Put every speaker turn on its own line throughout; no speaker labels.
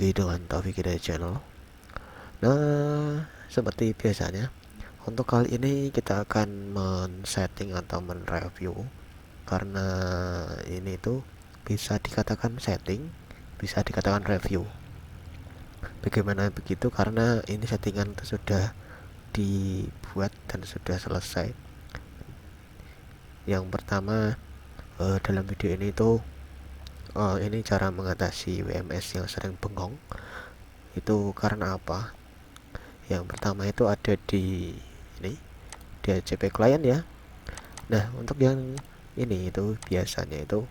lagi dengan Taufik Hidayat Channel. Nah, seperti biasanya, untuk kali ini kita akan men-setting atau men-review, karena ini tuh bisa dikatakan setting, bisa dikatakan review. Bagaimana begitu? Karena ini settingan sudah dibuat dan sudah selesai. Yang pertama, dalam video ini tuh ini cara mengatasi WMS yang sering bengong. Itu karena apa? Yang pertama itu ada di ini, DHCP client ya. Nah, untuk yang ini itu biasanya itu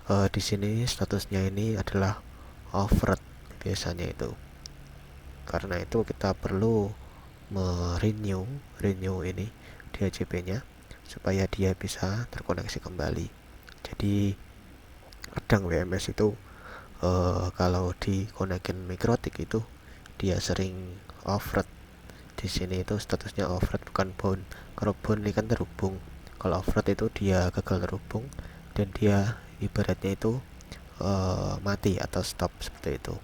di sini statusnya ini adalah override biasanya itu. Karena itu kita perlu renew ini DHCP-nya supaya dia bisa terkoneksi kembali. Jadi kadang WMS itu kalau dikonekin mikrotik itu dia sering override. Di sini itu statusnya override bukan bound. Kalau bound ini kan terhubung, kalau override itu dia gagal terhubung dan dia ibaratnya itu mati atau stop seperti itu.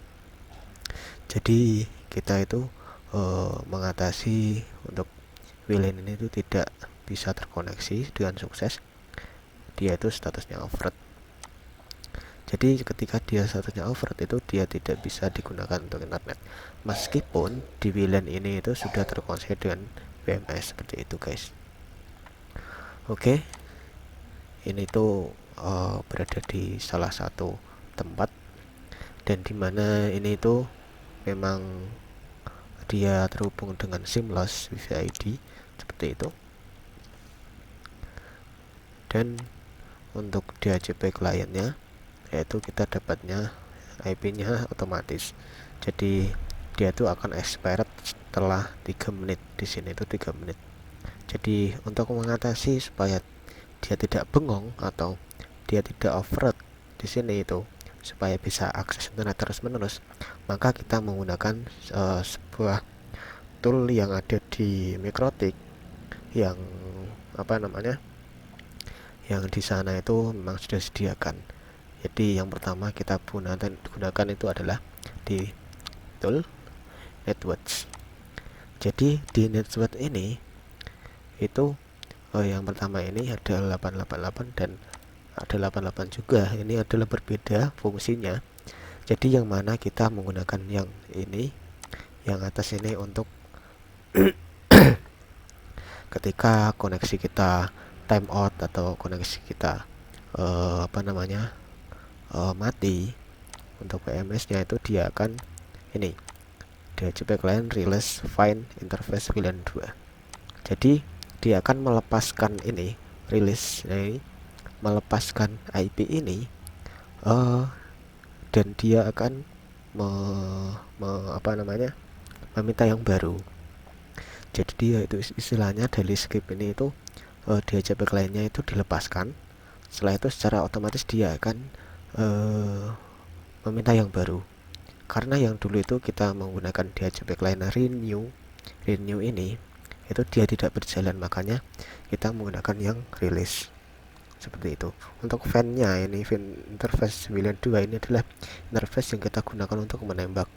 Jadi kita itu mengatasi untuk VLAN ini itu tidak bisa terkoneksi dengan sukses. Dia itu statusnya override. Jadi ketika dia statusnya override itu dia tidak bisa digunakan untuk internet, meskipun di VLAN ini itu sudah terkoneksi dengan WMS seperti itu guys. Oke, ini tuh berada di salah satu tempat, dan dimana ini tuh memang dia terhubung dengan seamless Wi-Fi ID seperti itu. Dan untuk DHCP kliennya, yaitu kita dapatnya IP-nya otomatis. Jadi dia tuh akan expired setelah 3 menit. Di sini itu 3 menit. Jadi untuk mengatasi supaya dia tidak bengong atau dia tidak override di sini itu supaya bisa akses internet terus-menerus, maka kita menggunakan sebuah tool yang ada di Mikrotik yang apa namanya? Yang di sana itu memang sudah disediakan. Jadi yang pertama kita gunakan itu adalah di tool networks. Jadi di network ini itu yang pertama ini ada 888 dan ada 88 juga. Ini adalah berbeda fungsinya. Jadi yang mana kita menggunakan yang ini, yang atas ini untuk ketika koneksi kita time out atau koneksi kita mati, untuk PMS-nya itu dia akan ini DHCP client release find interface VLAN 2. Jadi dia akan melepaskan ini release ini, melepaskan IP ini dan dia akan meminta yang baru. Jadi dia itu istilahnya daily skip ini itu DHCP clientnya itu dilepaskan. Setelah itu secara otomatis dia akan meminta yang baru. Karena yang dulu itu kita menggunakan DHCP client renew ini itu dia tidak berjalan, makanya kita menggunakan yang release seperti itu. Untuk fan-nya ini, fan interface 92 ini adalah interface yang kita gunakan untuk menembak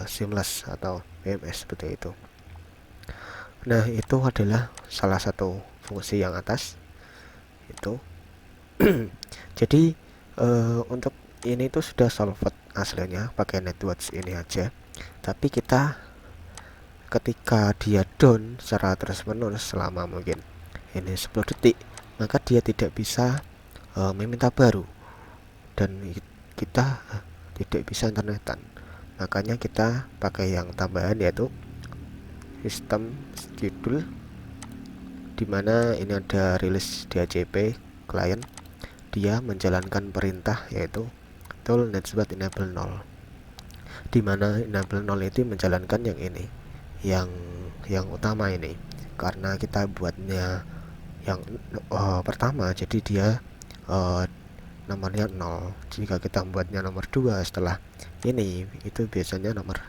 seamless atau WMS seperti itu. Nah, itu adalah salah satu fungsi yang atas itu. Jadi untuk ini tuh sudah solved aslinya pakai networks ini aja, tapi kita ketika dia down secara terus-menerus selama mungkin ini 10 detik, maka dia tidak bisa meminta baru dan kita tidak bisa internetan. Makanya kita pakai yang tambahan, yaitu sistem schedule, dimana ini ada rilis DHCP client, dia menjalankan perintah yaitu tool network enable 0, dimana enable 0 itu menjalankan yang ini, yang utama ini. Karena kita buatnya yang pertama, jadi dia nomornya 0. Jika kita membuatnya nomor 2 setelah ini, itu biasanya nomor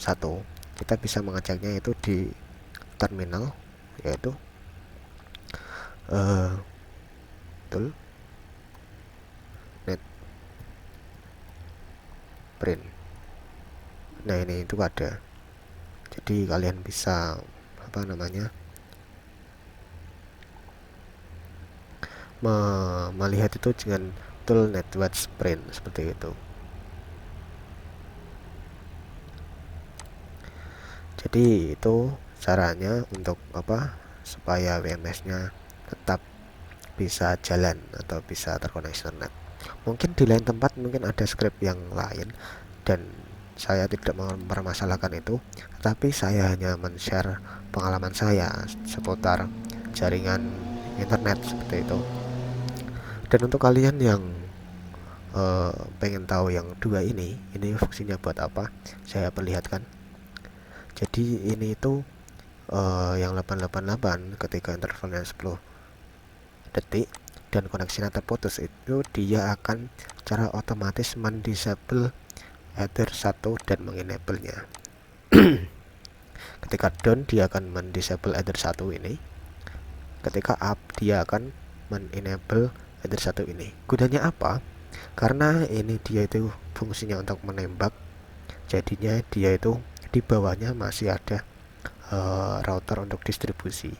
1. Kita bisa mengeceknya itu di terminal, yaitu tool Sprint. Nah ini itu ada, jadi kalian bisa apa namanya melihat itu dengan tool Netwatch Sprint seperti itu. Jadi itu caranya untuk apa, supaya WMS nya tetap bisa jalan atau bisa terkoneksi internet. Mungkin di lain tempat mungkin ada script yang lain dan saya tidak mempermasalahkan itu, tetapi saya hanya men-share pengalaman saya seputar jaringan internet seperti itu. Dan untuk kalian yang pengen tahu yang dua ini fungsinya buat apa, saya perlihatkan. Jadi ini itu yang 888 ketika intervalnya 10 detik dan koneksinya terputus, itu dia akan secara otomatis mendisable Ether 1 dan mengenable-nya. Ketika down dia akan mendisable Ether 1 ini, ketika up dia akan menenable Ether 1 ini. Gunanya apa? Karena ini dia itu fungsinya untuk menembak, jadinya dia itu di bawahnya masih ada router untuk distribusi.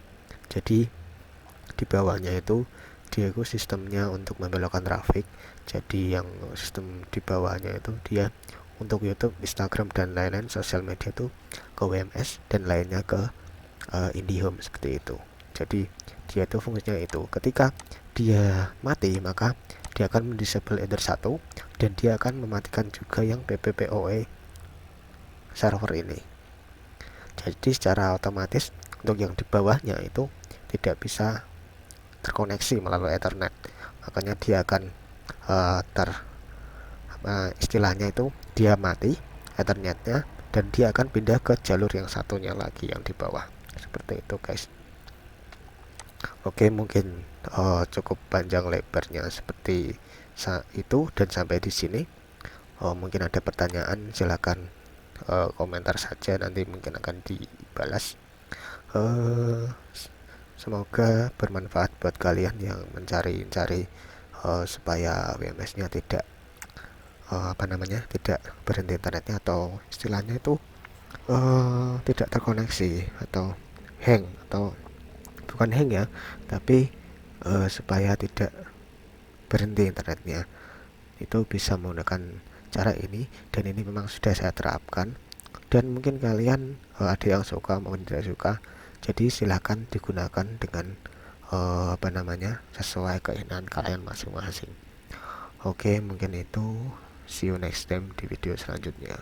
Jadi di bawahnya itu dia itu sistemnya untuk membelokkan traffic. Jadi yang sistem di bawahnya itu dia untuk YouTube, Instagram dan lain-lain sosial media itu ke WMS dan lainnya ke IndiHome seperti itu. Jadi dia itu fungsinya itu. Ketika dia mati maka dia akan mendisable Ether 1 dan dia akan mematikan juga yang PPPoE server ini. Jadi secara otomatis untuk yang di bawahnya itu tidak bisa terkoneksi melalui Ethernet. Makanya dia akan istilahnya itu dia mati Ethernetnya dan dia akan pindah ke jalur yang satunya lagi yang di bawah. Seperti itu guys. Oke, mungkin cukup panjang lebarnya seperti itu dan sampai di sini. Mungkin ada pertanyaan, silakan komentar saja, nanti mungkin akan dibalas. Semoga bermanfaat buat kalian yang mencari-cari supaya WMS-nya tidak tidak berhenti internetnya, atau istilahnya itu tidak terkoneksi atau hang, atau bukan hang ya, tapi supaya tidak berhenti internetnya. Itu bisa menggunakan cara ini, dan ini memang sudah saya terapkan, dan mungkin kalian ada yang suka maupun tidak suka, jadi silahkan digunakan dengan sesuai keinginan kalian masing-masing. Oke, mungkin itu. See you next time di video selanjutnya.